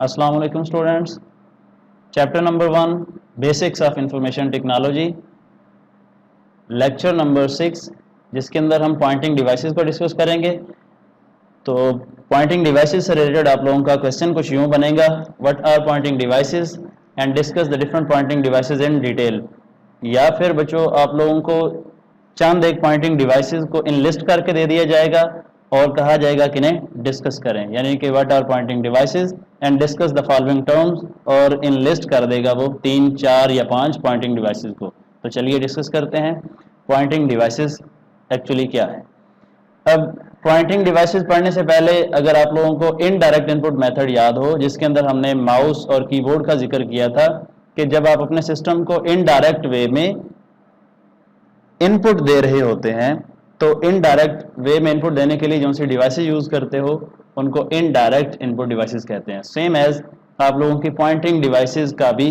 अस्सलाम वालेकुम students. Chapter number 1 basics of information technology, lecture number 6, जिसके अंदर हम पॉइंटिंग डिवाइसेस पर डिस्कस करेंगे। तो पॉइंटिंग डिवाइसेस से रिलेटेड आप लोगों का क्वेश्चन कुछ यूँ बनेगा, what are pointing devices and discuss the different pointing devices in detail. या फिर बच्चों आप लोगों को चंद एक पॉइंटिंग डिवाइसेस को इनलिस्ट करके दे दिया जाएगा और कहा जाएगा कि इन्हें डिस्कस करें, यानी कि what are pointing devices and discuss the following terms, और इन लिस्ट कर देगा वो 3, 4 या 5 पॉइंटिंग डिवाइसेस को। तो चलिए डिस्कस करते हैं पॉइंटिंग डिवाइसेस एक्चुअली क्या है। अब पॉइंटिंग डिवाइसेस पढ़ने से पहले अगर आप लोगों को इनडायरेक्ट इनपुट मेथड याद हो, जिसके अंदर हमने माउस और कीबोर्ड का जिक्र किया था कि जब आप अपने सिस्टम को इनडायरेक्ट वे में इनपुट दे रहे होते हैं तो इनडायरेक्ट वे में इनपुट देने के लिए जो सी डिवाइसेस यूज करते हो उनको इनडायरेक्ट इनपुट डिवाइसेस कहते हैं। सेम एज आप लोगों की पॉइंटिंग डिवाइसेस का भी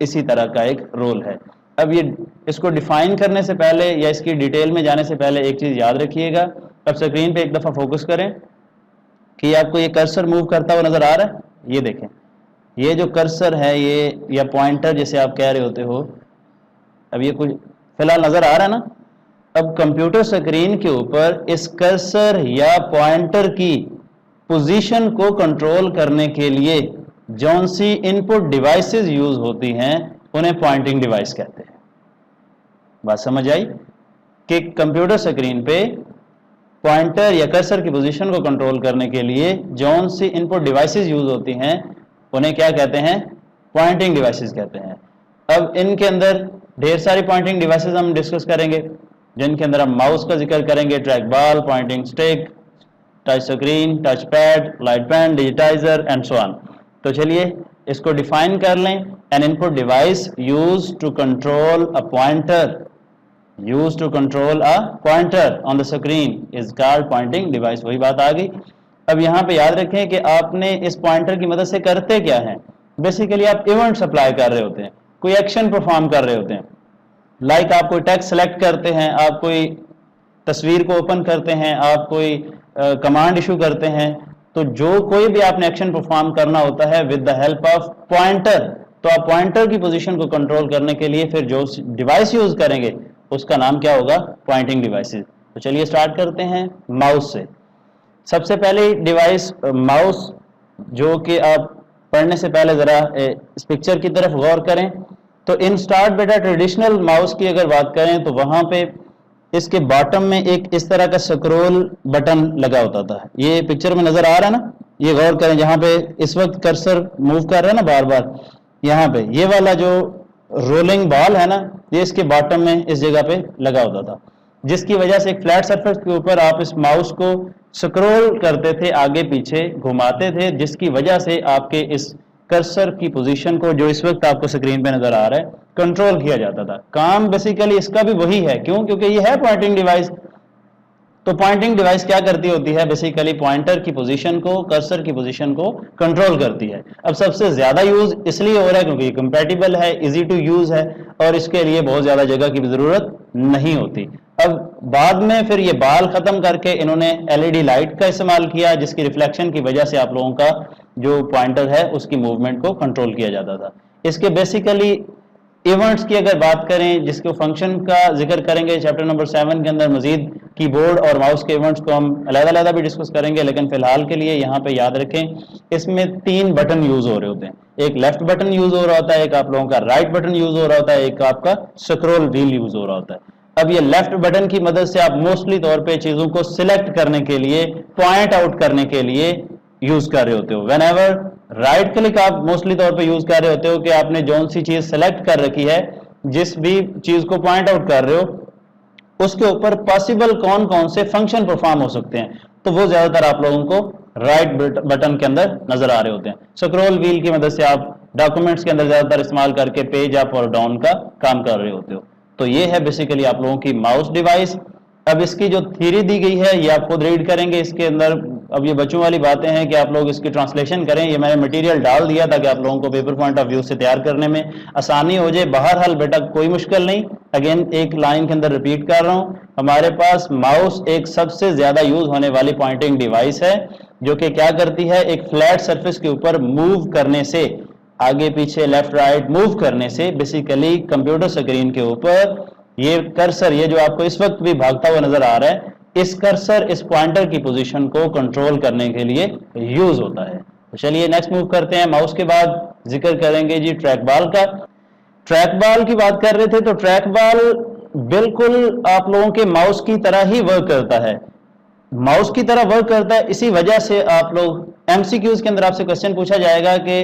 इसी तरह का एक रोल है। अब ये इसको डिफाइन करने से पहले या इसकी डिटेल में जाने से पहले एक चीज याद रखिएगा। अब स्क्रीन पे एक दफा फोकस करें कि आपको ये कर्सर मूव करता हुआ नजर आ रहा है। ये देखें, ये जो कर्सर है ये या पॉइंटर जैसे आप कह रहे होते हो, अब ये कुछ फिलहाल नजर आ रहा है ना। अब कंप्यूटर स्क्रीन के ऊपर इस कर्सर या पॉइंटर की पोजीशन को कंट्रोल करने के लिए जौन सी इनपुट डिवाइसेस यूज होती हैं उन्हें पॉइंटिंग डिवाइस कहते हैं। बात समझ आई कि कंप्यूटर स्क्रीन पे पॉइंटर या कर्सर की पोजीशन को कंट्रोल करने के लिए जौन सी इनपुट डिवाइसेस यूज होती हैं उन्हें क्या कहते हैं? पॉइंटिंग डिवाइसेस कहते हैं। अब इनके अंदर ढेर सारी पॉइंटिंग डिवाइसेस हम डिस्कस करेंगे, जिनके अंदर हम माउस का जिक्र करेंगे, track ball, pointing stick, touch screen, touch pad, light pen, digitiser and so on. तो चलिए इसको डिफाइन कर लें। An input device used to control a pointer on the screen is called pointing device. वही बात आ गई। अब यहाँ पे याद रखें कि आपने इस पॉइंटर की मदद से करते क्या है। बेसिकली आप इवेंट सप्लाई कर रहे होते हैं, कोई एक्शन परफॉर्म कर रहे होते हैं। लाइक आप कोई टेक्स्ट सेलेक्ट करते हैं, आप कोई तस्वीर को ओपन करते हैं, आप कोई कमांड इशू करते हैं। तो जो कोई भी आपने एक्शन परफॉर्म करना होता है with the help of pointer, तो आप पॉइंटर की पोजीशन को कंट्रोल करने के लिए फिर जो डिवाइस यूज करेंगे उसका नाम क्या होगा? Pointing devices. तो चलिए स्टार्ट करते हैं माउस से। सबसे पहले डिवाइस माउस, जो कि आप पढ़ने से पहले जरा इस पिक्चर की तरफ गौर करें। तो इन स्टार्ट बेटा ट्रेडिशनल माउस की अगर बात करें तो वहां पे इसके बॉटम में एक इस तरह का स्क्रॉल बटन लगा होता था। ये पिक्चर में नजर आ रहा है ना, ये गौर करें, जहां पे इस वक्त कर्सर मूव कर रहा है ना बार बार, यहाँ पे ये वाला जो रोलिंग बॉल है ना, ये इसके बॉटम में इस जगह पे लगा होता था, जिसकी वजह से एक फ्लैट सरफेस के ऊपर आप इस माउस को स्क्रॉल करते थे, आगे पीछे घुमाते थे, जिसकी वजह से आपके इस कर्सर की पोजीशन को, जो इस वक्त आपको स्क्रीन पे नजर आ रहा है, कंट्रोल किया जाता था। काम बेसिकली इसका भी वही है। क्यों? क्योंकि ये है पॉइंटिंग डिवाइस। तो पॉइंटिंग डिवाइस क्या करती होती है? बेसिकली पॉइंटर की पोजीशन को, कर्सर की पोजीशन को कंट्रोल करती है। अब सबसे ज्यादा यूज इसलिए हो रहा है क्योंकि ये कंपैटिबल है, इजी टू यूज है और इसके लिए बहुत ज्यादा जगह की भी जरूरत नहीं होती। अब बाद में फिर ये बाल खत्म करके इन्होंने एलईडी लाइट का इस्तेमाल किया, जिसकी रिफ्लेक्शन की वजह से आप लोगों का जो पॉइंटर है उसकी मूवमेंट को कंट्रोल किया जाता था। इसके बेसिकली इवेंट्स की अगर बात करें, जिसको फंक्शन का जिक्र करेंगे चैप्टर नंबर 7 के अंदर, मजीद कीबोर्ड और माउस के इवेंट्स को हम अलग-अलग भी डिस्कस करेंगे, लेकिन फिलहाल के लिए यहाँ पे याद रखें इसमें 3 बटन यूज हो रहे होते हैं। एक लेफ्ट बटन यूज हो रहा होता है, एक आप लोगों का राइट बटन यूज हो रहा होता है, एक आपका स्क्रॉल व्हील यूज हो रहा होता है। अब ये लेफ्ट बटन की मदद से आप मोस्टली तौर पे चीजों को सिलेक्ट करने के लिए, पॉइंट आउट करने के लिए यूज कर रहे होते हो। व्हेन एवर राइट क्लिक आप मोस्टली तौर पे यूज कर रहे होते हो कि आपने जौन सी चीज सेलेक्ट कर रखी है, जिस भी चीज को पॉइंट आउट कर रहे हो उसके ऊपर पॉसिबल कौन कौन से फंक्शन परफॉर्म हो सकते हैं, तो वो ज्यादातर आप लोगों को राइट बटन के अंदर नजर आ रहे होते हैं। स्क्रॉल व्हील की मदद से आप डॉक्यूमेंट्स के अंदर ज्यादातर इस्तेमाल करके पेज अप और डाउन का काम कर रहे होते हो। तो ये है बेसिकली आप लोगों की माउस डिवाइस। अब इसकी जो थ्योरी दी गई है ये आप खुद रीड करेंगे इसके अंदर। अब ये बच्चों वाली बातें हैं कि आप लोग इसकी ट्रांसलेशन करें। ये मैंने मटेरियल डाल दिया ताकि आप लोगों को पेपर पॉइंट ऑफ व्यू से तैयार करने में आसानी हो जाए। बहरहाल बेटा कोई मुश्किल नहीं, अगेन एक लाइन के अंदर रिपीट कर रहा हूं, हमारे पास माउस एक सबसे ज्यादा यूज होने वाली पॉइंटिंग डिवाइस है جو کہ کیا کرتی ہے, ایک فلیٹ سرفیس کے اوپر موو کرنے سے, آگے پیچھے لیفٹ رائٹ موو کرنے سے بیسیکلی کمپیوٹر اسکرین کے اوپر یہ کرسر, یہ جو آپ کو اس وقت بھی بھاگتا ہوا نظر آ رہا ہے, اس کرسر اس پوائنٹر کی پوزیشن کو کنٹرول کرنے کے لیے یوز ہوتا ہے. تو چلیے نیکسٹ موو کرتے ہیں. ماؤس کے بعد ذکر کریں گے جی ٹریک بال کا. ٹریک بال کی بات کر رہے تھے, تو ٹریک بال بالکل آپ لوگوں کے ماؤس کی طرح ہی ورک کرتا ہے, ماؤس کی طرح ورک کرتا ہے. اسی وجہ سے آپ لوگ ایم سی کیوز کے اندر آپ سے کوشچن پوچھا جائے گا کہ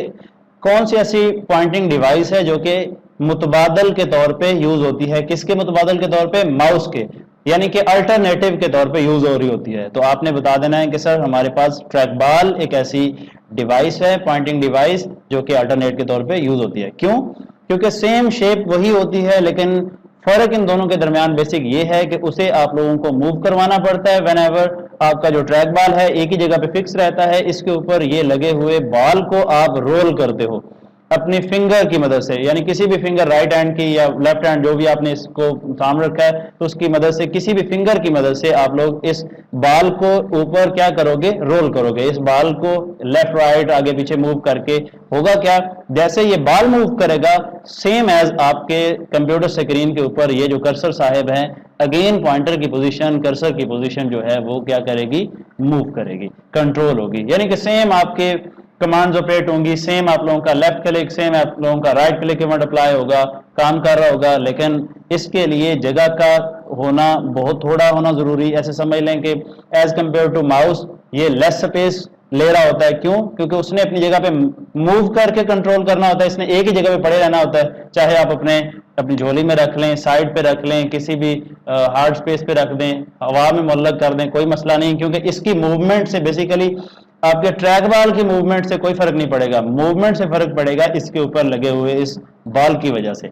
کون سی ایسی پوائنٹنگ ڈیوائس ہے جو کہ متبادل کے طور پہ یوز ہوتی ہے. کس کے متبادل کے طور پہ؟ ماؤس کے, یعنی کہ الٹرنیٹو کے طور پہ یوز ہو رہی ہوتی ہے. تو آپ نے بتا دینا ہے کہ سر ہمارے پاس ٹریک بال ایک ایسی ڈیوائس ہے, پوائنٹنگ ڈیوائس, جو کہ الٹرنیٹ کے طور پہ یوز ہوتی ہے. کیوں؟ کیونکہ سیم شیپ وہی ہوتی ہے, لیکن فرق ان دونوں کے درمیان بیسک یہ ہے کہ اسے آپ لوگوں کو موو کروانا پڑتا ہے. وین ایور آپ کا جو ٹریک بال ہے ایک ہی جگہ پہ فکس رہتا ہے, اس کے اوپر یہ لگے ہوئے بال کو آپ رول کرتے ہو اپنی فنگر کی مدد سے, یعنی کسی بھی فنگر, رائٹ ہینڈ کی یا لیفٹ ہینڈ, جو بھی آپ نے اس کو سامنے رکھا ہے, تو اس کی مدد سے, کسی بھی فنگر کی مدد سے آپ لوگ اس بال کو اوپر کیا کرو گے؟ رول کرو گے. اس بال کو لیفٹ رائٹ آگے پیچھے موو کر کے ہوگا کیا؟ جیسے یہ بال موو کرے گا, سیم ایز آپ کے کمپیوٹر اسکرین کے اوپر یہ جو کرسر صاحب ہیں, اگین پوائنٹر کی پوزیشن, کرسر کی پوزیشن جو ہے وہ کیا کرے گی؟ موو کرے گی, کنٹرول ہوگی. یعنی کہ سیم آپ کے کمانڈز آپریٹ ہوں گی, سیم آپ لوگوں کا لیفٹ کلک, سیم آپ لوگوں کا رائٹ کلک ایونٹ اپلائی ہوگا, کام کر رہا ہوگا, لیکن اس کے لیے جگہ کا ہونا بہت تھوڑا ہونا ضروری. ایسے سمجھ لیں کہ ایز کمپیئر ٹو ماؤس یہ لیس اسپیس لے رہا ہوتا ہے. کیوں؟ کیونکہ اس نے اپنی جگہ پہ موو کر کے کنٹرول کرنا ہوتا ہے, اس نے ایک ہی جگہ پہ پڑے رہنا ہوتا ہے. چاہے آپ اپنی جھولی میں رکھ لیں, سائڈ پہ رکھ لیں, کسی بھی ہارڈ اسپیس پہ رکھ دیں, ہوا میں معلق کر دیں, کوئی مسئلہ نہیں, کیونکہ اس کی موومنٹ سے بیسیکلی آپ کے ٹریک بال کی موومنٹ سے کوئی فرق نہیں پڑے گا. موومنٹ سے فرق پڑے گا اس کے اوپر لگے ہوئے اس بال کی وجہ سے.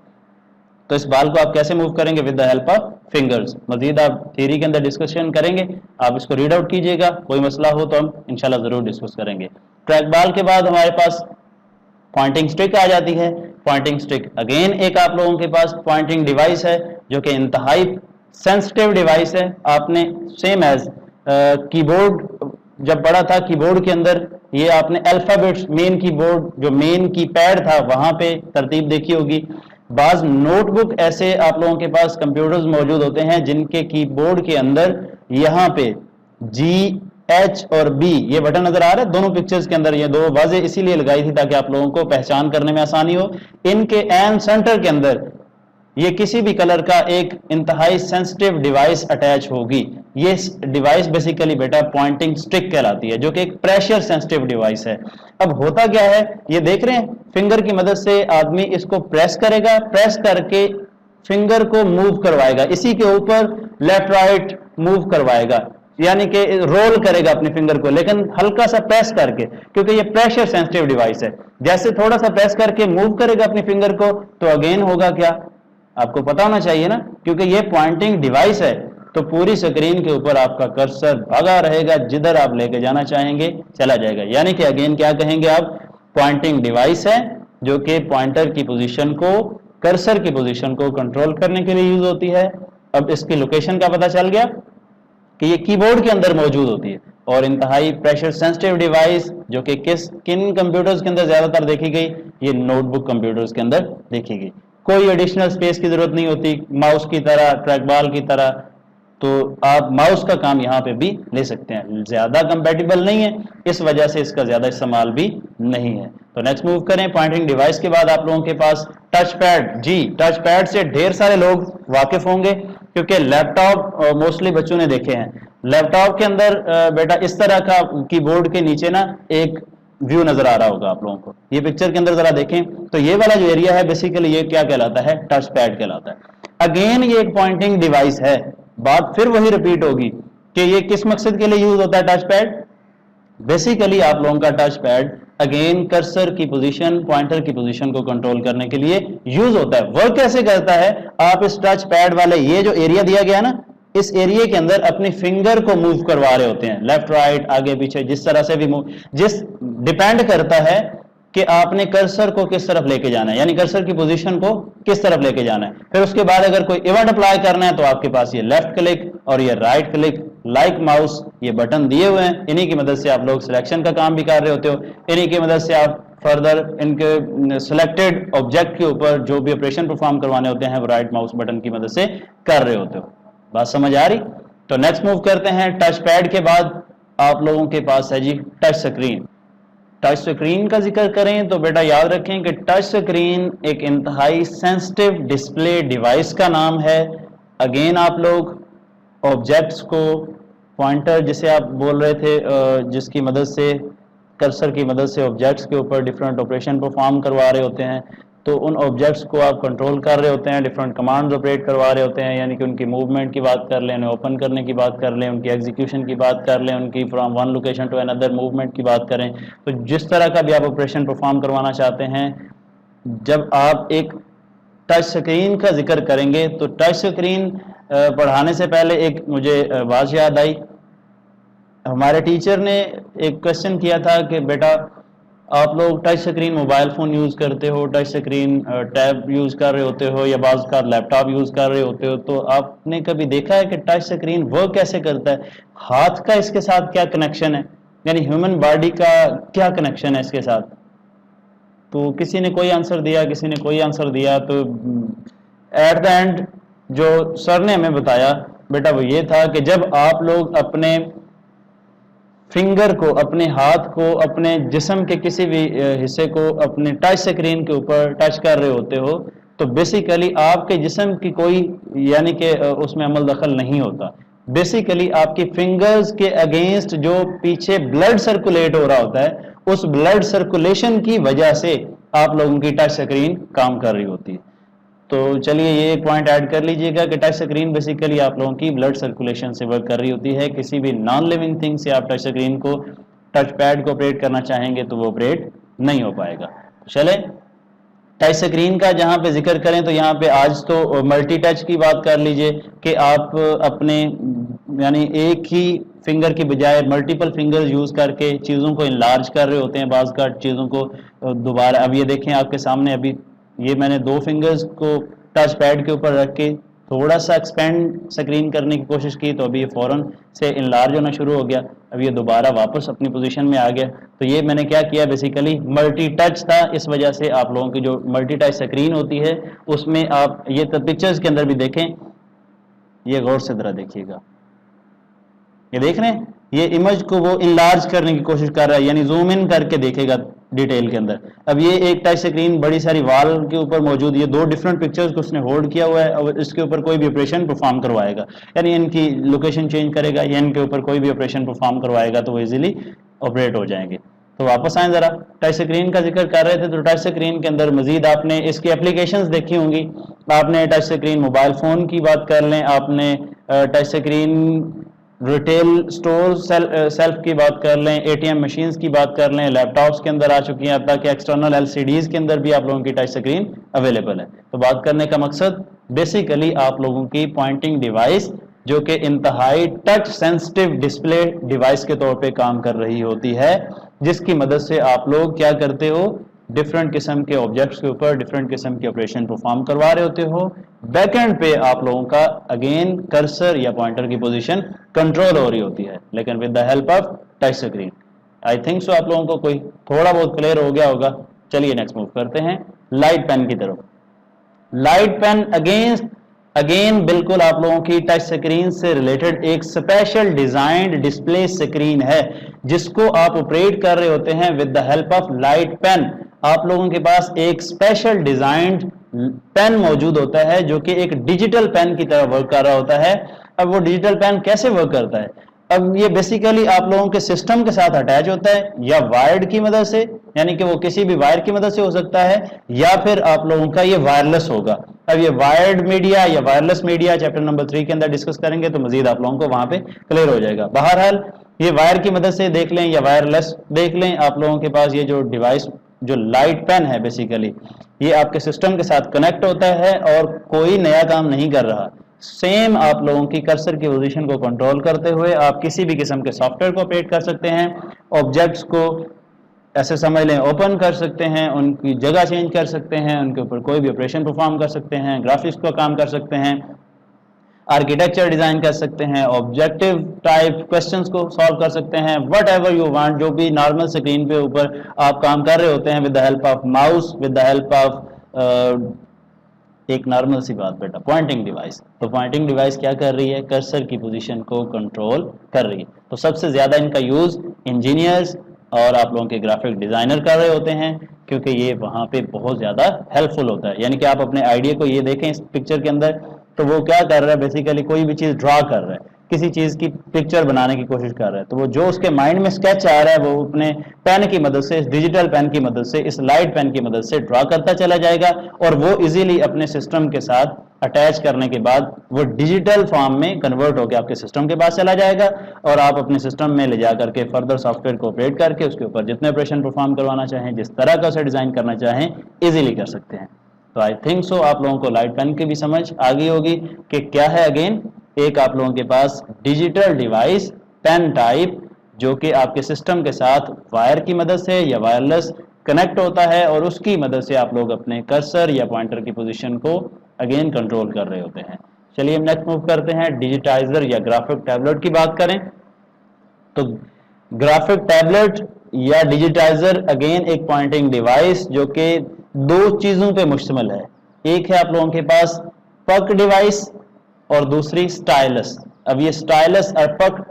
تو اس بال کو آپ کیسے موو کریں گے؟ With the help of fingers. مزید آپ تھیوری کے اندر ڈسکشن کریں گے, آپ اس کو ریڈ آؤٹ کیجئے گا, کوئی مسئلہ ہو تو ہم انشاءاللہ ضرور ڈسکس کریں گے. ٹریک بال کے بعد ہمارے پاس پوائنٹنگ اسٹک آ جاتی ہے. پوائنٹنگ اسٹک اگین ایک آپ لوگوں کے پاس پوائنٹنگ ڈیوائس ہے جو کہ انتہائی سینسٹیو ڈیوائس ہے. آپ نے سیم ایز کی بورڈ جب پڑھا تھا, کی بورڈ کے اندر یہ آپ نے الفابیٹس, مین کی بورڈ جو مین کی پیڈ تھا وہاں پہ ترتیب دیکھی ہوگی. بعض نوٹ بک ایسے آپ لوگوں کے پاس کمپیوٹرز موجود ہوتے ہیں جن کے کی بورڈ کے اندر یہاں پہ جی ایچ اور بی یہ بٹن نظر آ رہا ہے دونوں پکچرز کے اندر. یہ دو واضح اسی لیے لگائی تھی تاکہ آپ لوگوں کو پہچان کرنے میں آسانی ہو. ان کے این سینٹر کے اندر یہ کسی بھی کلر کا ایک انتہائی سینسٹیو ڈیوائس اٹیچ ہوگی. یہ ڈیوائس بیسیکلی بیٹا پوائنٹنگ اسٹک کہلاتی ہے, جو کہ ایک پریشر سینسٹیو ڈیوائس ہے. اب ہوتا کیا ہے, یہ دیکھ رہے ہیں فنگر کی مدد سے آدمی اس کو پریس کرے گا, پریس کر کے فنگر کو موو کروائے گا, اسی کے اوپر لیفٹ رائٹ موو کروائے گا, یعنی کہ رول کرے گا اپنے فنگر کو, لیکن ہلکا سا پریس کر کے, کیونکہ یہ پریشر سینسٹیو ڈیوائس ہے. جیسے تھوڑا سا پریس کر کے موو کرے گا اپنے فنگر کو, تو اگین ہوگا کیا؟ آپ کو پتا ہونا چاہیے نا, کیونکہ یہ پوائنٹنگ ڈیوائس ہے تو پوری سکرین کے اوپر آپ کا کرسر بھاگا رہے گا, جدھر آپ لے کے جانا چاہیں گے چلا جائے گا. یعنی کہ اگین کیا کہیں گے آپ؟ پوائنٹنگ ڈیوائس ہے جو کہ پوائنٹر کی پوزیشن کو, کرسر کی پوزیشن کو کنٹرول کرنے کے لیے یوز ہوتی ہے. اب اس کی لوکیشن کا پتا چل گیا کہ یہ کی بورڈ کے اندر موجود ہوتی ہے, اور انتہائی پریشر سینسٹیو ڈیوائس جو کہ کن کمپیوٹرز کے اندر زیادہ تر دیکھی گئی؟ یہ نوٹ بک کمپیوٹرز کے اندر دیکھی گئی. کوئی ایڈیشنل اسپیس کی ضرورت نہیں ہوتی ماؤس کی طرح, ٹریک بال کی طرح. تو آپ ماؤس کا کام یہاں پہ بھی لے سکتے ہیں, زیادہ کمپیٹیبل نہیں ہے, اس وجہ سے اس کا زیادہ استعمال بھی نہیں ہے. تو نیکسٹ موو کریں. پوائنٹنگ ڈیوائس کے بعد آپ لوگوں کے پاس ٹچ پیڈ. جی ٹچ پیڈ سے ڈھیر سارے لوگ واقف ہوں گے, کیونکہ لیپ ٹاپ موسٹلی بچوں نے دیکھے ہیں. لیپ ٹاپ کے اندر بیٹا اس طرح کا کی بورڈ کے نیچے نا ایک ویو نظر آ رہا ہوگا آپ لوگوں کو. یہ پکچر کے اندر ذرا دیکھیں تو یہ والا جو ایریا ہے بیسیکلی یہ کیا کہلاتا ہے؟ ٹچ پیڈ کہلاتا ہے. اگین یہ ایک پوائنٹنگ ڈیوائس ہے. بات پھر وہی ریپیٹ ہوگی کہ یہ کس مقصد کے لیے یوز ہوتا ہے ٹچ پیڈ؟ بیسیکلی آپ لوگوں کا ٹچ پیڈ اگین کرسر کی پوزیشن, پوائنٹر کی پوزیشن کو کنٹرول کرنے کے لیے یوز ہوتا ہے. ورک کیسے کرتا ہے؟ آپ اس ٹچ پیڈ والے یہ جو ایریا دیا گیا نا, اس ایریا کے اندر اپنی فنگر کو موو کروا رہے ہوتے ہیں, لیفٹ رائٹ آگے پیچھے جس طرح سے بھی موو, جس ڈیپینڈ کرتا ہے کہ آپ نے کرسر کو کس طرف لے کے جانا ہے, یعنی کرسر کی پوزیشن کو کس طرف لے کے جانا ہے. پھر اس کے بعد اگر کوئی ایونٹ اپلائی کرنا ہے تو آپ کے پاس یہ لیفٹ کلک اور یہ رائٹ کلک लाइक माउस ये बटन दिए हुए हैं, इन्हीं की मदद से आप लोग सिलेक्शन का काम भी कर रहे होते हो, इन्हीं की मदद से आप फर्दर इनके सिलेक्टेड ऑब्जेक्ट के ऊपर जो भी ऑपरेशन परफॉर्म करवाने होते हैं वो राइट माउस बटन की मदद से कर रहे होते हो। बात समझ आ रही? तो नेक्स्ट मूव करते हैं। टच पैड के बाद आप लोगों के पास है जी टच स्क्रीन। टच स्क्रीन का जिक्र करें तो बेटा याद रखें कि टच स्क्रीन एक इंतहाई सेंसिटिव डिस्प्ले डिवाइस का नाम है। अगेन आप लोग ऑब्जेक्ट्स को पॉइंटर जिसे आप बोल रहे थे, जिसकी मदद से कर्सर की मदद से ऑब्जेक्ट्स के ऊपर डिफरेंट ऑपरेशन परफॉर्म करवा रहे होते हैं, तो उन ऑब्जेक्ट्स को आप कंट्रोल कर रहे होते हैं, डिफरेंट कमांड्स ऑपरेट करवा रहे होते हैं, यानी कि उनकी मूवमेंट की बात कर लें, उन्हें ओपन करने की बात कर लें, उनकी एग्जीक्यूशन की बात कर लें, उनकी from one location to another movement की बात करें। तो जिस तरह का भी आप ऑपरेशन परफॉर्म करवाना चाहते हैं, जब आप एक टच स्क्रीन का जिक्र करेंगे तो टच स्क्रीन पढ़ाने से पहले एक मुझे बात याद आई। हमारे टीचर ने एक क्वेश्चन किया था कि बेटा आप लोग touch screen mobile phone use करते हो, टच स्क्रीन टैब यूज़ कर रहे होते हो या बाज़ का लैपटॉप यूज़ कर रहे होते हो, तो आपने कभी देखा है कि टच स्क्रीन वर्क कैसे करता है? हाथ का इसके साथ क्या कनेक्शन है, यानी ह्यूमन बॉडी का क्या कनेक्शन है इसके साथ? तो किसी ने कोई आंसर दिया, किसी ने कोई आंसर दिया। तो एट द एंड जो सर ने हमें बताया बेटा वो ये था कि जब आप लोग अपने फिंगर को, अपने हाथ को, अपने जिस्म के किसी भी हिस्से को अपने टच स्क्रीन के ऊपर टच कर रहे होते हो, तो बेसिकली आपके जिस्म की कोई यानी कि उसमें अमल दखल नहीं होता। बेसिकली आपकी फिंगर्स के अगेंस्ट जो पीछे ब्लड सर्कुलेट हो रहा होता है, उस ब्लड सर्कुलेशन की वजह से आप लोगों की टच स्क्रीन काम कर रही होती है। तो चलिए ये एक पॉइंट ऐड कर लीजिएगा कि टच स्क्रीन बेसिकली आप लोगों की ब्लड सर्कुलेशन से वर्क कर रही होती है। किसी भी नॉन लिविंग थिंग से आप टच स्क्रीन को, टच पैड को ऑपरेट करना चाहेंगे तो वो ऑपरेट नहीं हो पाएगा। चले टच स्क्रीन का जहाँ पे जिक्र करें तो यहाँ पे आज तो मल्टी टच की बात कर लीजिए कि आप अपने यानी एक ही फिंगर की बजाय मल्टीपल फिंगर्स यूज करके चीज़ों को इनलार्ज कर रहे होते हैं, बाज़ का चीज़ों को दोबारा। अब ये देखें आपके सामने, अभी ये मैंने दो फिंगर्स को टच पैड के ऊपर रख के थोड़ा सा एक्सपेंड स्क्रीन करने की कोशिश की, तो अभी ये फौरन से इनलार्ज होना शुरू हो गया, अब ये दोबारा वापस अपनी पोजीशन में आ गया। तो ये मैंने क्या किया, बेसिकली मल्टी टच था। इस वजह से आप लोगों की जो मल्टी टच स्क्रीन होती है उसमें आप ये तो पिक्चर्स के अंदर भी देखें, ये गौर से जरा देखिएगा, ये देख रहे हैं, ये इमेज को वो इनलार्ज करने की कोशिश कर रहा है, यानी जूम इन करके देखेगा डिटेल के अंदर। अब ये एक टच स्क्रीन बड़ी सारी वॉल के ऊपर मौजूद, ये दो डिफरेंट पिक्चर्स को उसने होल्ड किया हुआ है और इसके ऊपर कोई भी ऑपरेशन परफॉर्म करवाएगा, यानी इनकी लोकेशन चेंज करेगा या इनके ऊपर कोई भी ऑपरेशन परफॉर्म करवाएगा तो वो इजीली ऑपरेट हो जाएंगे। तो वापस आए जरा, टच स्क्रीन का जिक्र कर रहे थे, तो टच स्क्रीन के अंदर मजीद आपने इसकी एप्लीकेशंस देखी होंगी। आपने टच स्क्रीन मोबाइल फोन की बात कर लें, आपने touch screen retail store self की बात कर लें, एटीएम मशीन्स की बात कर लें, लैपटॉप्स के अंदर आ चुकी हैं, अब तक एक्सटर्नल एलसीडीज के अंदर भी आप लोगों की टच स्क्रीन अवेलेबल है। तो बात करने का मकसद बेसिकली आप लोगों की पॉइंटिंग डिवाइस जो कि इंतहाई टच सेंसिटिव डिस्प्ले डिवाइस के तौर पे काम कर रही होती है, जिसकी मदद से आप लोग क्या करते हो, डिफरेंट किस्म के ऑब्जेक्ट्स के ऊपर डिफरेंट किस्म के ऑपरेशन परफॉर्म करवा रहे होते हो। बैकएंड पे आप लोगों का अगेन कर्सर या पॉइंटर की पोजीशन कंट्रोल हो रही होती है, लेकिन with the help of touch screen. I think so आप लोगों को कोई थोड़ा बहुत क्लियर हो गया होगा। चलिए नेक्स्ट मूव करते हैं लाइट पेन की तरफ। लाइट पेन अगेन बिल्कुल आप लोगों की टच स्क्रीन से रिलेटेड एक स्पेशल डिजाइंड डिस्प्ले स्क्रीन है, जिसको आप ऑपरेट कर रहे होते हैं with the help of light pen. आप लोगों के पास एक स्पेशल डिजाइंड पेन मौजूद होता है जो कि एक डिजिटल पेन की तरह वर्क कर रहा होता है। अब वो डिजिटल पेन कैसे वर्क करता है, अब ये बेसिकली आप लोगों के सिस्टम के साथ अटैच होता है, या वायर्ड की मदद से, यानी कि वो किसी भी वायर की मदद से हो सकता है, या फिर आप लोगों का ये वायरलेस होगा। अब ये वायर्ड मीडिया या वायरलेस मीडिया चैप्टर नंबर 3 के अंदर डिस्कस करेंगे तो मजीद आप लोगों को वहां पे क्लियर हो जाएगा। बहरहाल ये वायर की मदद से देख लें या वायरलेस देख लें, आप लोगों के पास ये जो डिवाइस जो लाइट पेन है बेसिकली ये आपके सिस्टम के साथ कनेक्ट होता है और कोई नया काम नहीं कर रहा। सेम आप लोगों की कर्सर की पोजीशन को कंट्रोल करते हुए आप किसी भी किस्म के सॉफ्टवेयर को ऑपरेट कर सकते हैं, ऑब्जेक्ट्स को ऐसे समझ लें ओपन कर सकते हैं, उनकी जगह चेंज कर सकते हैं, उनके ऊपर कोई भी ऑपरेशन परफॉर्म कर सकते हैं, ग्राफिक्स का काम कर सकते हैं। आर्किटेक्चर डिजाइन कर सकते हैं, ऑब्जेक्टिव टाइप क्वेश्चंस को सॉल्व कर सकते हैं, वट एवर यू वांट, जो भी नॉर्मल स्क्रीन पे ऊपर आप काम कर रहे होते हैं with the help of mouse, with the help of एक नॉर्मल सी बात बेटा, पॉइंटिंग डिवाइस। तो पॉइंटिंग डिवाइस क्या कर रही है, कर्सर की पोजीशन को कंट्रोल कर रही है। तो सबसे ज्यादा इनका यूज इंजीनियर्स और आप लोगों के ग्राफिक डिजाइनर कर रहे होते हैं, क्योंकि ये वहां पे बहुत ज्यादा हेल्पफुल होता है। यानी कि आप अपने आइडिया को ये देखें इस पिक्चर के अंदर, तो वो क्या कर रहा है, बेसिकली कोई भी चीज ड्रा कर रहा है, किसी चीज की पिक्चर बनाने की कोशिश कर रहा है, तो वो जो उसके माइंड में स्केच आ रहा है वो अपने पेन की मदद से, इस डिजिटल पेन की मदद से, इस लाइट पेन की मदद से ड्रा करता चला जाएगा, और वो इजीली अपने सिस्टम के साथ अटैच करने के बाद वो डिजिटल फॉर्म में कन्वर्ट होकर आपके सिस्टम के पास चला जाएगा, और आप अपने सिस्टम में ले जा करके फर्दर सॉफ्टवेयर को ऑपरेट करके उसके ऊपर जितने ऑपरेशन परफॉर्म करवाना चाहें, जिस तरह का उसे डिजाइन करना चाहें, इजीली कर सकते हैं। तो आई थिंक सो आप लोगों को लाइट पेन की भी समझ आ गई होगी कि क्या है। अगेन एक आप लोगों के पास डिजिटल डिवाइस पेन टाइप, जो कि आपके सिस्टम के साथ वायर की मदद से या वायरलेस कनेक्ट होता है, और उसकी मदद से आप लोग अपने कर्सर या पॉइंटर की पोजीशन को अगेन कंट्रोल कर रहे होते हैं। चलिए हम नेक्स्ट मूव करते हैं, डिजिटाइजर या ग्राफिक टैबलेट की बात करें। तो ग्राफिक टैबलेट या डिजिटाइजर अगेन एक पॉइंटिंग डिवाइस जो कि दो चीजों पे मुश्तमिल है। एक है आप लोगों के पास पक डिवाइस और दूसरी स्टाइलस। अब ये स्टाइलस और पक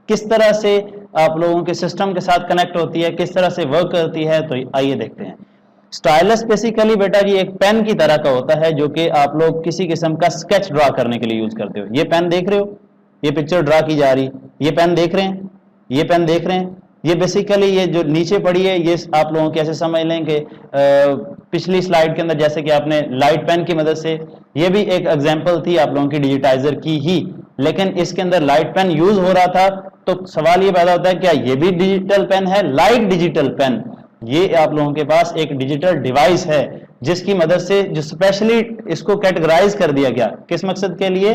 किस तरह से आप लोगों के सिस्टम के साथ कनेक्ट होती है, किस तरह से वर्क करती है, तो आइए देखते हैं। स्टाइलस बेसिकली बेटा जी एक पेन की तरह का होता है, जो कि आप लोग किसी किस्म का स्केच ड्रा करने के लिए यूज करते हो। ये पेन देख रहे हो, ये पिक्चर ड्रा की जा रही, ये पेन देख रहे हैं, ये पेन देख रहे हैं, ये बेसिकली ये जो नीचे पड़ी है, ये आप लोगों कैसे समझ लें कि पिछली स्लाइड के अंदर जैसे कि आपने लाइट पेन की मदद से, ये भी एक एग्जांपल थी आप लोगों की डिजिटाइजर की ही, लेकिन इसके अंदर लाइट पेन यूज हो रहा था। तो सवाल ये पैदा होता है क्या ये भी डिजिटल पेन है? लाइट डिजिटल पेन, ये आप लोगों के पास एक डिजिटल डिवाइस है जिसकी मदद से जो स्पेशली इसको कैटेगराइज कर दिया गया, किस मकसद के लिए?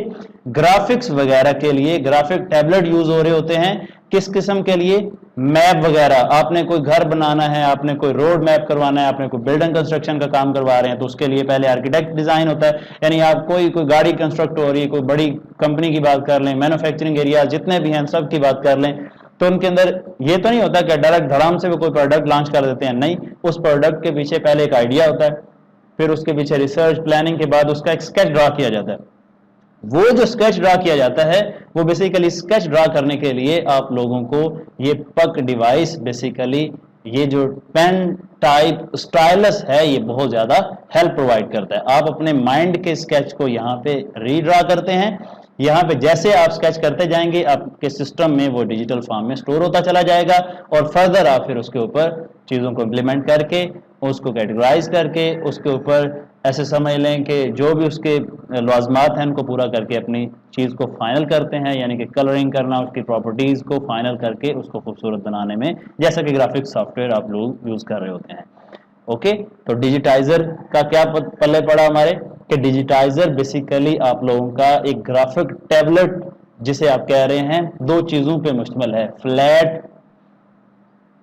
ग्राफिक्स वगैरह के लिए ग्राफिक टैबलेट यूज हो रहे होते हैं। किस किस्म के लिए? मैप वगैरह, आपने कोई घर बनाना है, आपने कोई रोड मैप करवाना है, आपने कोई बिल्डिंग कंस्ट्रक्शन का काम करवा रहे हैं, तो उसके लिए पहले आर्किटेक्ट डिजाइन होता है। यानी आप कोई गाड़ी कंस्ट्रक्ट हो रही है, कोई बड़ी कंपनी की बात कर लें, मैन्युफैक्चरिंग एरिया जितने भी हैं सब की बात कर लें, तो उनके अंदर ये तो नहीं होता कि डायरेक्ट धड़ाम से वो कोई प्रोडक्ट लॉन्च कर देते हैं, नहीं, उस प्रोडक्ट के पीछे पहले एक आइडिया होता है, फिर उसके पीछे रिसर्च प्लानिंग के बाद उसका एक स्केच ड्रा किया जाता है। वो जो स्केच ड्रा किया जाता है वो बेसिकली स्केच ड्रा करने के लिए आप लोगों को ये पक डिवाइस, बेसिकली ये जो पेन टाइप स्टाइलस है, ये बहुत ज्यादा हेल्प प्रोवाइड करता है। आप अपने माइंड के स्केच को यहाँ पे रीड्रा करते हैं, यहाँ पे जैसे आप स्केच करते जाएंगे आपके सिस्टम में वो डिजिटल फॉर्म में स्टोर होता चला जाएगा, और फर्दर आप फिर उसके ऊपर चीज़ों को इम्प्लीमेंट करके, उसको कैटेगराइज करके, उसके ऊपर ऐसे समझ लें कि जो भी उसके लाजमात हैं उनको पूरा करके अपनी चीज़ को फाइनल करते हैं, यानी कि कलरिंग करना, उसकी प्रॉपर्टीज़ को फाइनल करके उसको खूबसूरत बनाने में, जैसा कि ग्राफिक सॉफ्टवेयर आप लोग यूज़ कर रहे होते हैं। ओके, तो डिजिटाइजर का क्या पल्ले पड़ा हमारे कि डिजिटाइजर बेसिकली आप लोगों का एक ग्राफिक टैबलेट जिसे आप कह रहे हैं दो चीज़ों पे मुश्तमिल है, फ्लैट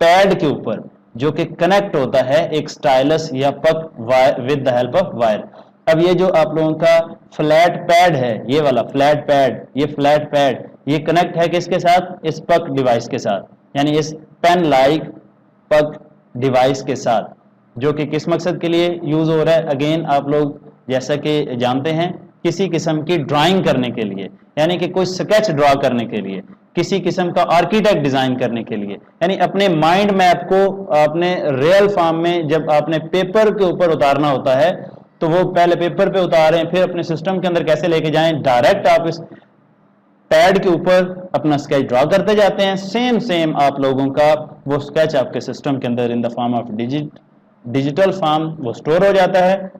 पैड के ऊपर जो कि कनेक्ट होता है एक स्टाइलस या पक with the help of wire. अब ये जो आप लोगों का फ्लैट पैड है, ये वाला फ्लैट पैड, ये फ्लैट पैड, ये कनेक्ट है किसके साथ? इस पक डिवाइस के साथ, यानी इस पेन लाइक पक डिवाइस के साथ, जो कि किस मकसद के लिए यूज हो रहा है? अगेन आप लोग जैसा कि जानते हैं, किसी किस्म की ड्राइंग करने के लिए, यानी कि कोई स्केच ड्रा करने के लिए, किसी किस्म का आर्किटेक्ट डिजाइन करने के लिए, यानी अपने माइंड मैप को अपने रियल फॉर्म में जब आपने पेपर के ऊपर उतारना होता है, तो वो पहले पेपर पे उतारें, फिर अपने सिस्टम के अंदर कैसे लेके जाएं, डायरेक्ट आप इस पैड के ऊपर अपना स्केच ड्रा करते जाते हैं। सेम आप लोगों का वो स्केच आपके सिस्टम के अंदर in the form of digital form वो स्टोर हो जाता है,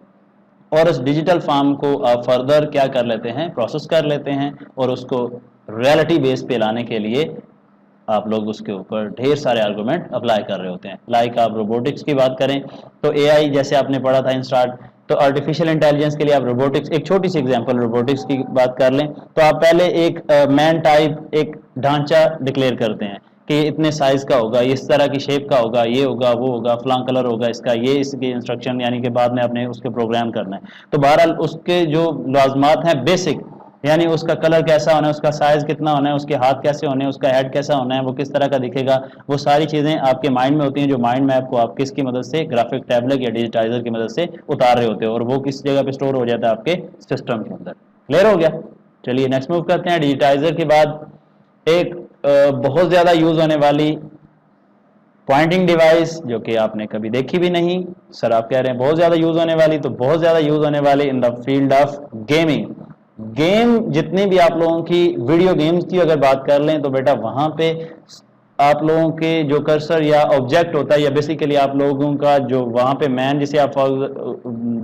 और उस डिजिटल फॉर्म को आप फर्दर क्या कर लेते हैं? प्रोसेस कर लेते हैं, और उसको रियलिटी बेस पे लाने के लिए आप लोग उसके ऊपर ढेर सारे आर्गूमेंट अप्लाई कर रहे होते हैं। लाइक आप रोबोटिक्स की बात करें तो एआई जैसे आपने पढ़ा था इन स्टार्ट, तो आर्टिफिशियल इंटेलिजेंस के लिए आप रोबोटिक्स, एक छोटी सी एग्जांपल रोबोटिक्स की बात कर लें, तो आप पहले एक मैन टाइप एक ढांचा डिक्लेयर करते हैं कि इतने साइज का होगा, इस तरह की शेप का होगा, ये होगा, वो होगा, फलां कलर होगा इसका, ये इसकी इंस्ट्रक्शन, यानी कि बाद में आपने उसके प्रोग्राम करना है। तो बहरहाल उसके जो लाजमात हैं बेसिक, یعنی اس کا کلر کیسا ہونا ہے، اس کا سائز کتنا ہونا ہے، اس کے ہاتھ کیسے ہونے ہیں، اس کا ہیڈ کیسا ہونا ہے، وہ کس طرح کا دکھے گا، وہ ساری چیزیں آپ کے مائنڈ میں ہوتی ہیں، جو مائنڈ میپ کو آپ کس کی مدد سے، گرافک ٹیبلٹ یا ڈیجیٹائزر کی مدد سے اتار رہے ہوتے ہیں، اور وہ کس جگہ پہ اسٹور ہو جاتا ہے آپ کے سسٹم کے اندر. کلیئر ہو گیا؟ چلیے نیکسٹ موو کرتے ہیں. ڈیجیٹائزر کے بعد ایک بہت زیادہ یوز ہونے والی پوائنٹنگ ڈیوائس جو کہ آپ نے کبھی دیکھی بھی نہیں. سر آپ کہہ رہے ہیں بہت زیادہ یوز ہونے والی، تو بہت زیادہ یوز ہونے والی in the field of gaming. Game جتنی بھی آپ لوگوں کی ویڈیو گیمز کی اگر بات کر لیں تو بیٹا وہاں پہ آپ لوگوں کے جو کرسر یا آبجیکٹ ہوتا ہے، یا بیسیکلی آپ لوگوں کا جو وہاں پہ مین جسے آپ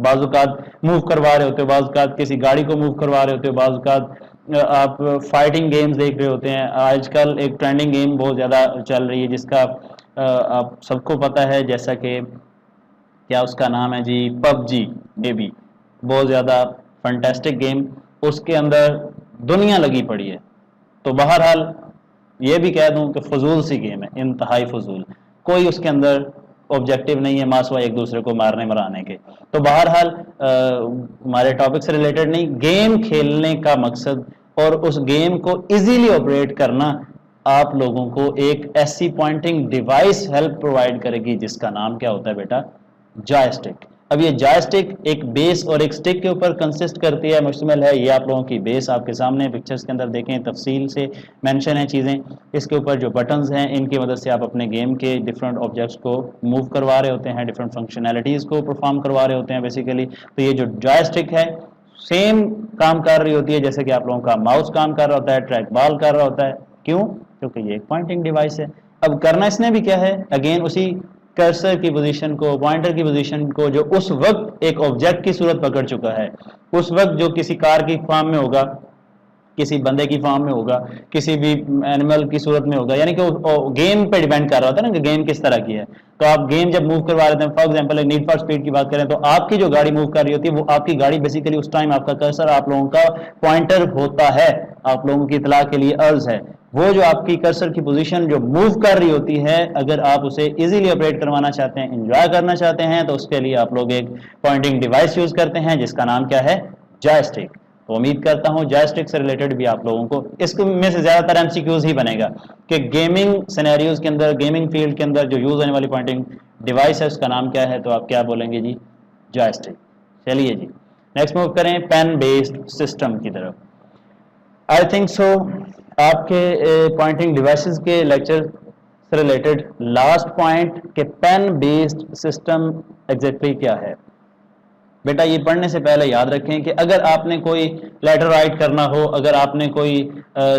بعض اوقات موو کروا رہے ہوتے ہو، بعض اوقات کسی گاڑی کو موو کروا رہے ہوتے ہو، بعض اوقات آپ فائٹنگ گیمز دیکھ رہے ہوتے ہیں. آج کل ایک ٹرینڈنگ گیم بہت زیادہ چل رہی ہے جس کا آپ سب کو پتہ ہے، جیسا کہ کیا اس کا نام ہے جی، پب جی. بیبی بہت زیادہ فنٹیسٹک گیم، اس کے اندر دنیا لگی پڑی ہے. تو بہرحال یہ بھی کہہ دوں کہ فضول سی گیم ہے، انتہائی فضول، کوئی اس کے اندر آبجیکٹیو نہیں ہے ماسوا ایک دوسرے کو مارنے مرانے کے. تو بہرحال ہمارے ٹاپک سے ریلیٹڈ نہیں، گیم کھیلنے کا مقصد اور اس گیم کو ایزیلی آپریٹ کرنا آپ لوگوں کو ایک ایسی پوائنٹنگ ڈیوائس ہیلپ پرووائڈ کرے گی جس کا نام کیا ہوتا ہے بیٹا؟ Joy stick. اب یہ جوائے اسٹک ایک بیس اور ایک اسٹک کے اوپر کنسسٹ کرتی ہے، مشتمل ہے. یہ آپ لوگوں کی بیس آپ کے سامنے پکچرز کے اندر دیکھیں، تفصیل سے مینشن ہیں چیزیں. اس کے اوپر جو بٹنز ہیں ان کی مدد سے آپ اپنے گیم کے ڈفرینٹ آبجیکٹس کو موو کروا رہے ہوتے ہیں، ڈفرینٹ فنکشنالٹیز کو پرفارم کروا رہے ہوتے ہیں بیسیکلی. تو یہ جو جوائے اسٹک ہے سیم کام کر رہی ہوتی ہے جیسے کہ آپ لوگوں کا ماؤس کام کر رہا ہوتا ہے، ٹریک بال کر رہا ہوتا ہے. کیوں؟ کیونکہ یہ ایک پوائنٹنگ ڈیوائس ہے. اب کرنا اس نے بھی کیا ہے، اگین اسی کرسر کی پوزیشن کو، پوائنٹر کی پوزیشن کو جو اس وقت ایک آبجیکٹ کی صورت پکڑ چکا ہے، اس وقت جو کسی کار کی فارم میں ہوگا، کسی بندے کی فارم میں ہوگا، کسی بھی اینیمل کی صورت میں ہوگا، یعنی کہ گیم پہ ڈیپینڈ کر رہا ہوتا ہے نا کہ گیم کس طرح کی ہے. تو آپ گیم جب موو کروا رہے ہیں، for example need for speed کی بات کریں تو آپ کی جو گاڑی موو کر رہی ہوتی ہے وہ آپ کی گاڑی بیسیکلی اس ٹائم آپ کا کرسر آپ لوگوں کا پوائنٹر ہوتا ہے. آپ لوگوں کی اطلاع کے لیے عرض ہے، وہ جو آپ کی کرسر کی پوزیشن جو موو کر رہی ہوتی ہے، اگر آپ اسے ایزیلی آپریٹ کروانا چاہتے ہیں، انجوائے کرنا چاہتے ہیں، تو اس کے لیے آپ لوگ ایک پوائنٹنگ ڈیوائس یوز کرتے ہیں جس کا نام کیا ہے؟ Joystick. تو امید کرتا ہوں جوائے اسٹک سے ریلیٹڈ بھی آپ لوگوں کو اس میں سے زیادہ تر MCQs ہی بنے گا کہ گیمنگ سینیریوز کے اندر، گیمنگ فیلڈ کے اندر جو یوز ہونے والی پوائنٹنگ ڈیوائس ہے اس کا نام کیا ہے، تو آپ کیا بولیں گے جی؟ Joystick. چلیے جی نیکسٹ موو کریں پین بیسڈ سسٹم کی طرف. آئی تھنک سو آپ کے پوائنٹنگ ڈیوائسز کے لیکچر سے ریلیٹڈ لاسٹ پوائنٹ کہ پین بیسڈ سسٹم ایگزیکٹلی کیا ہے. بیٹا یہ پڑھنے سے پہلے یاد رکھیں کہ اگر آپ نے کوئی لیٹر رائٹ کرنا ہو، اگر آپ نے کوئی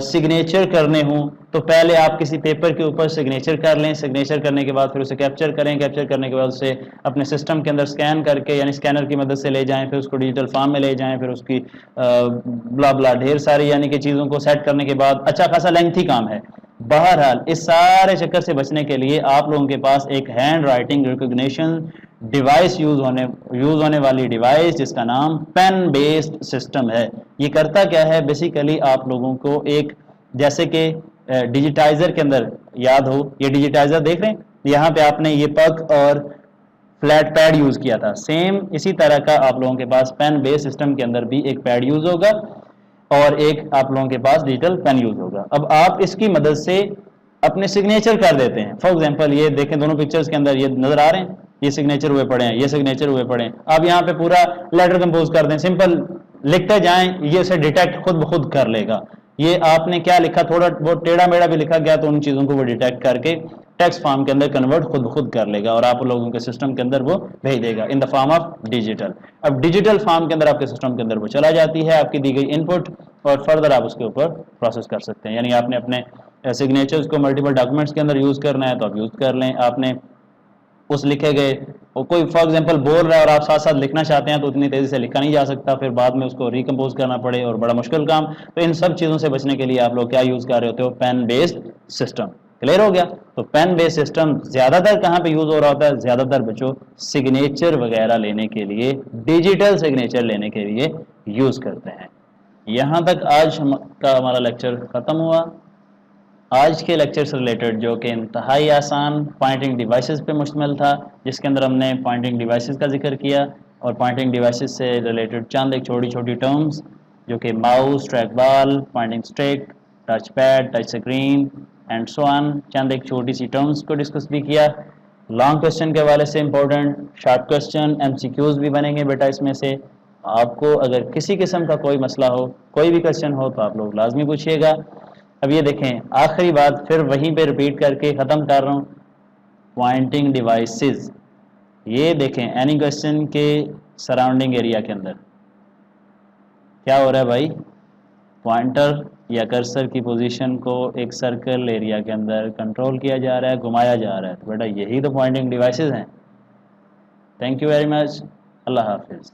سگنیچر کرنے ہوں، تو پہلے آپ کسی پیپر کے اوپر سگنیچر کر لیں. سگنیچر کرنے کے بعد پھر اسے کیپچر کریں، کیپچر کرنے کے بعد اسے اپنے سسٹم کے اندر سکین کر کے، یعنی سکینر کی مدد سے لے جائیں، پھر اس کو ڈیجیٹل فارم میں لے جائیں، پھر اس کی بلا بلا ڈھیر ساری یعنی کہ چیزوں کو سیٹ کرنے کے بعد اچھا خاصا لینتھی کام ہے. بہرحال اس سارے چکر سے بچنے کے لیے آپ لوگوں کے پاس ایک hand writing recognition device use ہونے والی ڈیوائس جس کا نام پین بیسڈ سسٹم ہے. یہ کرتا کیا ہے بیسیکلی آپ لوگوں کو ایک، جیسے کہ ڈیجیٹائزر کے اندر یاد ہو، یہ ڈیجیٹائزر دیکھ رہے ہیں یہاں پہ آپ نے یہ پک اور فلیٹ پیڈ یوز کیا تھا، سیم اسی طرح کا آپ لوگوں کے پاس پین بیس سسٹم کے اندر بھی ایک پیڈ یوز ہوگا اور ایک آپ لوگوں کے پاس ڈیجیٹل پین یوز ہوگا. اب آپ اس کی مدد سے اپنے سگنیچر کر دیتے ہیں. فار ایگزامپل یہ دیکھیں دونوں پکچرز کے اندر یہ نظر آ رہے ہیں، یہ سگنیچر ہوئے پڑے ہیں، یہ سگنیچر ہوئے پڑے ہیں. آپ یہاں پہ پورا لیٹر کمپوز کر دیں، سمپل لکھتے جائیں، یہ اسے ڈیٹیکٹ خود بخود کر لے گا. یہ آپ نے کیا لکھا، تھوڑا بہت ٹیڑھا میڑھا بھی لکھا گیا تو ان چیزوں کو وہ ڈیٹیکٹ کر کے ٹیکسٹ فارم کے اندر کنورٹ خود بخود کر لے گا اور آپ لوگوں کے سسٹم کے اندر وہ بھیج دے گا ان دا فارم آف ڈیجیٹل. اب ڈیجیٹل فارم کے اندر آپ کے سسٹم کے اندر وہ چلا جاتی ہے، آپ کی دی گئی ان پٹ، اور فردر آپ اس کے اوپر پروسیس کر سکتے ہیں. یعنی آپ نے اپنے سگنیچرز کو ملٹیپل ڈاکومنٹس کے اندر یوز کرنا ہے تو آپ یوز کر لیں. آپ نے اس لکھے گئے اور کوئی فار ایگزامپل بول رہا ہے اور آپ ساتھ ساتھ لکھنا چاہتے ہیں تو اتنی تیزی سے لکھا نہیں جا سکتا، پھر بعد میں اس کو ریکمپوز کرنا پڑے اور بڑا مشکل کام. تو ان سب چیزوں سے بچنے کے لیے آپ لوگ کیا یوز کر رہے ہوتے ہو؟ Pen based system. کلیئر ہو گیا؟ تو پین بیس سسٹم زیادہ تر کہاں پہ یوز ہو رہا ہوتا ہے؟ زیادہ تر بچوں سگنیچر وغیرہ لینے کے لیے، ڈیجیٹل سگنیچر لینے کے لیے یوز کرتے ہیں. یہاں تک آج کا ہمارا لیکچر ختم ہوا. آج کے لیکچر سے ریلیٹڈ جو کہ انتہائی آسان پوائنٹنگ ڈیوائسز پہ مشتمل تھا، جس کے اندر ہم نے پوائنٹنگ ڈیوائسز کا ذکر کیا اور پوائنٹنگ ڈیوائسز سے ریلیٹڈ چند ایک چھوٹی چھوٹی ٹرمز जो कि mouse, track ball, pointing stick, touchpad, touchscreen and so on. चंद एक छोटी सी टर्म्स को डिस्कस भी किया। लॉन्ग क्वेश्चन के हवाले से इंपॉर्टेंट, शॉर्ट क्वेश्चन, एमसीक्यूज भी बनेंगे बेटा इसमें से। आपको अगर किसी किस्म का कोई मसला हो, कोई भी क्वेश्चन हो, तो आप लोग लाजमी पूछिएगा। अब ये देखें, आखिरी बात फिर वहीं पे रिपीट करके ख़त्म कर रहा हूँ, पॉइंटिंग डिवाइसेस। ये देखें एनी क्वेश्चन के सराउंडिंग एरिया के अंदर क्या हो रहा है भाई, पॉइंटर या कर्सर की पोजीशन को एक सर्कल एरिया के अंदर कंट्रोल किया जा रहा है, घुमाया जा रहा है। तो बेटा यही तो पॉइंटिंग डिवाइसेस हैं। थैंक यू वेरी मच, अल्लाह हाफिज़।